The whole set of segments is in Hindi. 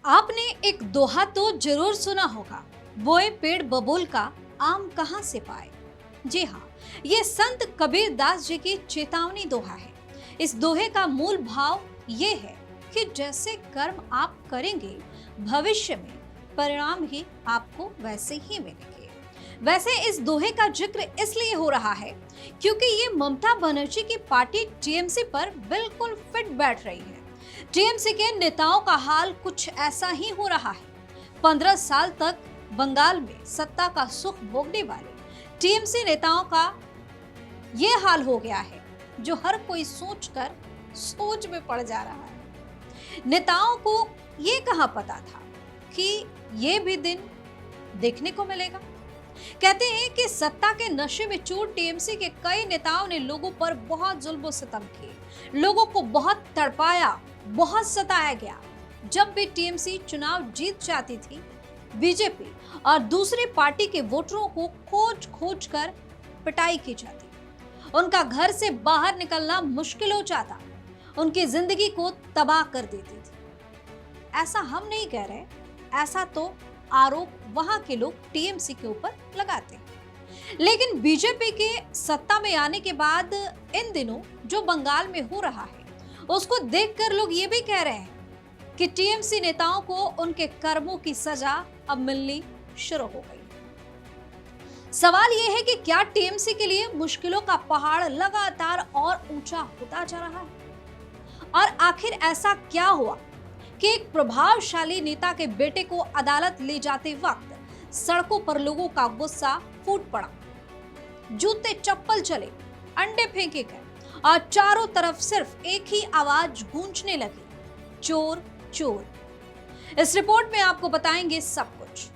आपने एक दोहा तो जरूर सुना होगा, बोए पेड़ बबूल का आम कहां से पाए। जी हाँ, ये संत कबीर दास जी की चेतावनी दोहा है। इस दोहे का मूल भाव ये है कि जैसे कर्म आप करेंगे, भविष्य में परिणाम ही आपको वैसे ही मिलेंगे। वैसे इस दोहे का जिक्र इसलिए हो रहा है क्योंकि ये ममता बनर्जी की पार्टी टीएमसी पर बिल्कुल फिट बैठ रही है। टीएमसी के नेताओं का हाल कुछ ऐसा ही हो रहा है। 15 साल तक बंगाल में सत्ता का सुख भोगने वाले टीएमसी नेताओं का ये हाल हो गया है, जो हर कोई सोचकर सोच में पड़ जा रहा है। नेताओं को ये कहां पता था कि ये भी दिन देखने को मिलेगा। कहते हैं कि सत्ता के नशे में चूर टीएमसी के कई नेताओं ने लोगों पर बहुत जुल्म सितम किए, लोगों को बहुत तड़पाया, बहुत सताया गया। जब भी टीएमसी चुनाव जीत जाती थी, बीजेपी और दूसरी पार्टी के वोटरों को खोज खोज कर पिटाई की जाती, उनका घर से बाहर निकलना मुश्किल हो जाता, उनकी जिंदगी को तबाह कर देती थी। ऐसा हम नहीं कह रहे, ऐसा तो आरोप वहां के लोग टीएमसी के ऊपर लगाते हैं। लेकिन बीजेपी के सत्ता में आने के बाद इन दिनों जो बंगाल में हो रहा है, उसको देखकर लोग ये भी कह रहे हैं कि टीएमसी नेताओं को उनके कर्मों की सजा अब मिलनी शुरू हो गई। सवाल यह है कि क्या टीएमसी के लिए मुश्किलों का पहाड़ लगातार और ऊंचा होता जा रहा है, और आखिर ऐसा क्या हुआ कि एक प्रभावशाली नेता के बेटे को अदालत ले जाते वक्त सड़कों पर लोगों का गुस्सा फूट पड़ा, जूते चप्पल चले, अंडे फेंके गए और चारों तरफ सिर्फ एक ही आवाज गूंजने लगी, चोर चोर। इस रिपोर्ट में आपको बताएंगे सब कुछ।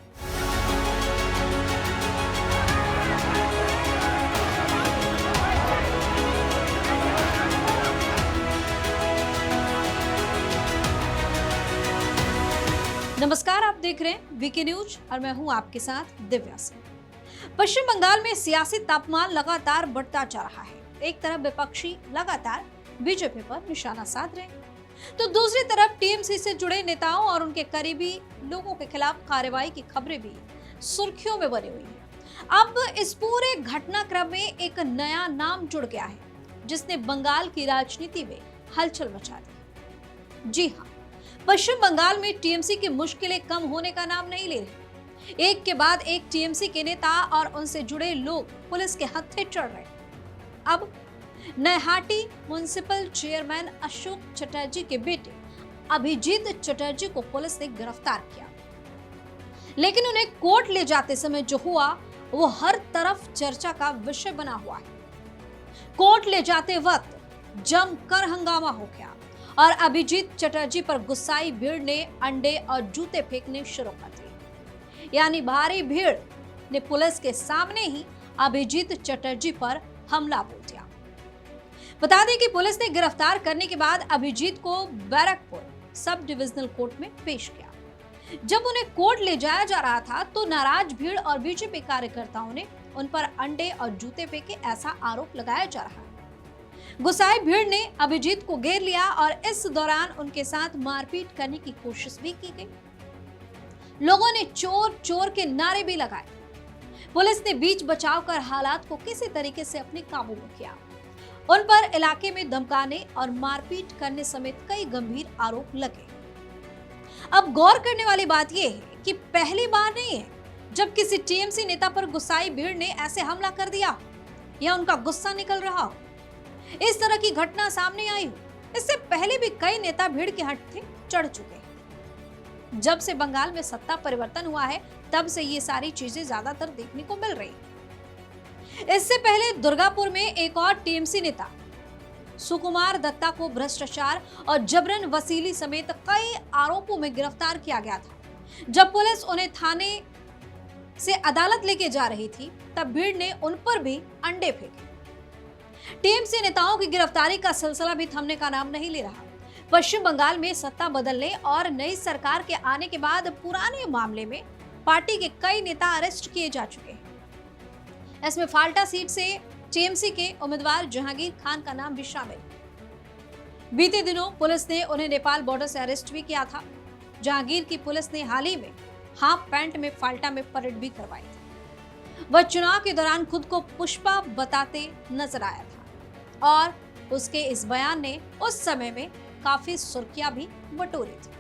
नमस्कार, आप देख रहे हैं वीके न्यूज और मैं हूं आपके साथ दिव्या सिंह। पश्चिम बंगाल में सियासी तापमान लगातार बढ़ता जा रहा है। एक तरफ विपक्षी लगातार बीजेपी पर निशाना साध रहे हैं, तो दूसरी तरफ टीएमसी से जुड़े नेताओं और उनके करीबी लोगों के खिलाफ कार्रवाई की खबरें भी सुर्खियों में बनी हुई है। अब इस पूरे घटनाक्रम में एक नया नाम जुड़ गया है, जिसने बंगाल की राजनीति में हलचल मचा दी। जी हाँ, पश्चिम बंगाल में टीएमसी की मुश्किलें कम होने का नाम नहीं ले रही। एक के बाद एक टीएमसी के नेता और उनसे जुड़े लोग पुलिस के हत्थे चढ़ रहे। अब नैहाटी म्युनिसिपल चेयरमैन अशोक चटर्जी के बेटे अभिजीत चटर्जी को पुलिस ने गिरफ्तार किया, लेकिन उन्हें कोर्ट ले जाते समय जो हुआ वो हर तरफ चर्चा का विषय बना हुआ है। कोर्ट ले जाते वक्त जमकर हंगामा हो गया और अभिजीत चटर्जी पर गुस्साई भीड़ ने अंडे और जूते फेंकने शुरू कर दिए। यानी भारी भीड़ ने पुलिस के सामने ही अभिजीत चटर्जी पर हमला बोल दिया। बता दें कि पुलिस ने गिरफ्तार करने के बाद अभिजीत को बैरकपुर सब डिविजनल कोर्ट में पेश किया। जब उन्हें कोर्ट ले जाया जा रहा था तो नाराज भीड़ और बीजेपी कार्यकर्ताओं ने उन पर अंडे और जूते फेंके, ऐसा आरोप लगाया जा रहा है। गुस्साई भीड़ ने अभिजीत को घेर लिया और इस दौरान उनके साथ मारपीट करने की कोशिश भी की गई। लोगों ने चोर चोर के नारे भी लगाए। पुलिस ने बीच बचाव कर हालात को किसी तरीके से अपने काबू में किया। उन पर इलाके में धमकाने और मारपीट करने समेत कई गंभीर आरोप लगे। अब गौर करने वाली बात यह है कि पहली बार नहीं है जब किसी टीएमसी नेता पर गुस्साई भीड़ ने ऐसे हमला कर दिया या उनका गुस्सा निकल रहा हो। इस तरह की घटना सामने आई हो, इससे पहले भी कई नेता भीड़ के हत्थे चढ़ चुके हैं। जब से बंगाल में सत्ता परिवर्तन हुआ है, तब से ये सारी चीजें ज्यादातर देखने को मिल रही हैं। इससे पहले दुर्गापुर में एक और टीएमसी नेता सुकुमार दत्ता को भ्रष्टाचार और जबरन वसूली समेत कई आरोपों में गिरफ्तार किया गया था। जब पुलिस उन्हें थाने से अदालत लेके जा रही थी, तब भीड़ ने उन पर भी अंडे फेंके। टीएमसी नेताओं की गिरफ्तारी का सिलसिला भी थमने का नाम नहीं ले रहा। पश्चिम बंगाल में सत्ता बदलने और नई सरकार के आने के बाद पुराने मामले में पार्टी के कई नेता अरेस्ट किए जा चुके हैं। इसमें फाल्टा सीट से टीएमसी के उम्मीदवार जहांगीर खान का नाम भी शामिल। बीते दिनों पुलिस ने उन्हें नेपाल बॉर्डर से अरेस्ट भी किया था। जहांगीर की पुलिस ने हाल ही में हाफ पैंट में फाल्टा में परेड भी करवाई थी। वह चुनाव के दौरान खुद को पुष्पा बताते नजर आया था और उसके इस बयान ने उस समय में काफी सुर्खियां भी बटोरी थी।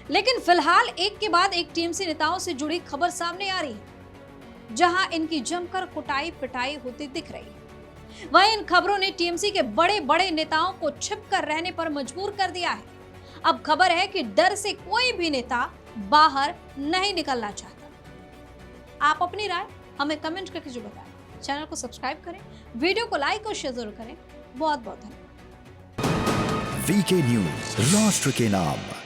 लेकिन फिलहाल एक के बाद एक टीएमसी नेताओं से जुड़ी खबर सामने आ रही है, जहां इनकी जमकर कुटाई पिटाई होती दिख रही है। वहीं इन खबरों ने टीएमसी के बड़े बड़े नेताओं को छिपकर रहने पर मजबूर कर दिया है। अब खबर है कि डर से कोई भी नेता बाहर नहीं निकलना चाहता। आप अपनी राय हमें कमेंट करके जो बताएं। चैनल को सब्सक्राइब करें, वीडियो को लाइक और शेयर जरूर करें। बहुत बहुत धन्यवाद। वीके न्यूज, राष्ट्र के नाम।